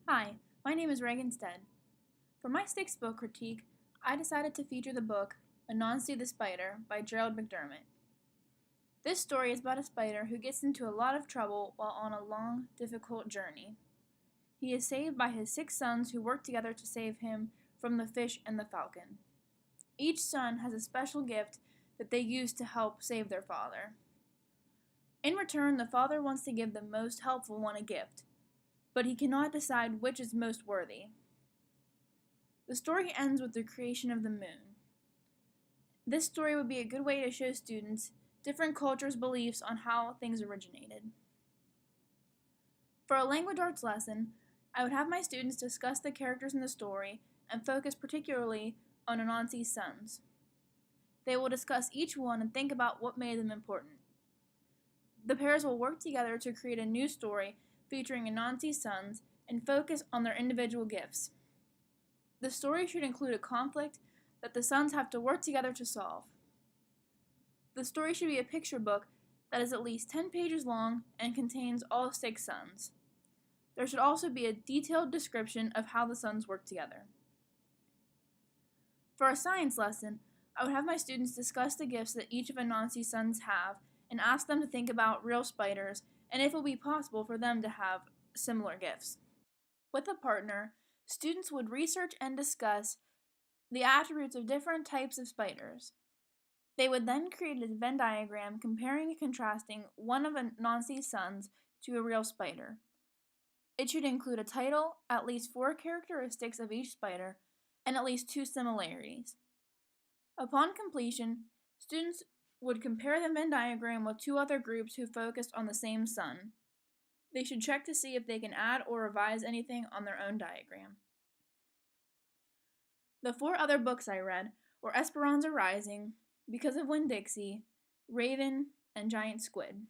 Hi, my name is Reagan Stead. For my sixth book critique, I decided to feature the book Anansi the Spider by Gerald McDermott. This story is about a spider who gets into a lot of trouble while on a long, difficult journey. He is saved by his 6 sons who work together to save him from the fish and the falcon. Each son has a special gift that they use to help save their father. In return, the father wants to give the most helpful one a gift, but he cannot decide which is most worthy. The story ends with the creation of the moon. This story would be a good way to show students different cultures' beliefs on how things originated. For a language arts lesson, I would have my students discuss the characters in the story and focus particularly on Anansi's sons. They will discuss each one and think about what made them important. The pairs will work together to create a new story featuring Anansi's sons and focus on their individual gifts. The story should include a conflict that the sons have to work together to solve. The story should be a picture book that is at least 10 pages long and contains all 6 sons. There should also be a detailed description of how the sons work together. For a science lesson, I would have my students discuss the gifts that each of Anansi's sons have and ask them to think about real spiders and if it will be possible for them to have similar gifts. With a partner, students would research and discuss the attributes of different types of spiders. They would then create a Venn diagram comparing and contrasting one of Anansi's sons to a real spider. It should include a title, at least 4 characteristics of each spider, and at least 2 similarities. Upon completion, students would compare the Venn diagram with 2 other groups who focused on the same son. They should check to see if they can add or revise anything on their own diagram. The 4 other books I read were Esperanza Rising, Because of Winn-Dixie, Raven, and Giant Squid.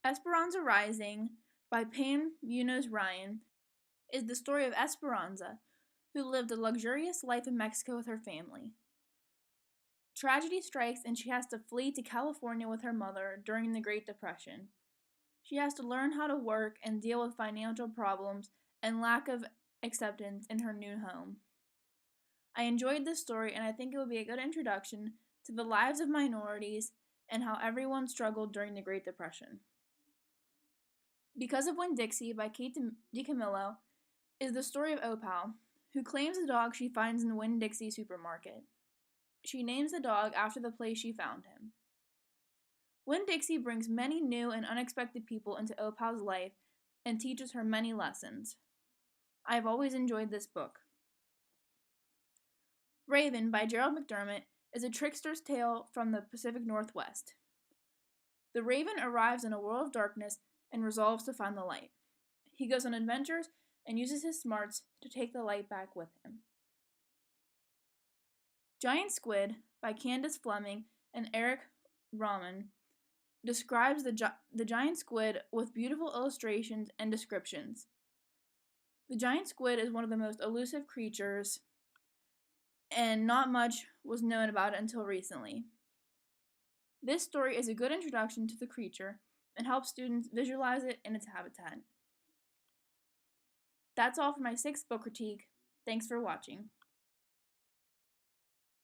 Esperanza Rising by Pam Munoz Ryan is the story of Esperanza, who lived a luxurious life in Mexico with her family. Tragedy strikes and she has to flee to California with her mother during the Great Depression. She has to learn how to work and deal with financial problems and lack of acceptance in her new home. I enjoyed this story and I think it would be a good introduction to the lives of minorities and how everyone struggled during the Great Depression. Because of Winn-Dixie by Kate DiCamillo is the story of Opal, who claims the dog she finds in the Winn-Dixie supermarket. She names the dog after the place she found him. Winn-Dixie brings many new and unexpected people into Opal's life and teaches her many lessons. I have always enjoyed this book. Raven by Gerald McDermott is a trickster's tale from the Pacific Northwest. The raven arrives in a world of darkness and resolves to find the light. He goes on adventures and uses his smarts to take the light back with him. Giant Squid by Candace Fleming and Eric Rahman describes the giant squid with beautiful illustrations and descriptions. The giant squid is one of the most elusive creatures, and not much was known about it until recently. This story is a good introduction to the creature and helps students visualize it in its habitat. That's all for my 6th book critique. Thanks for watching.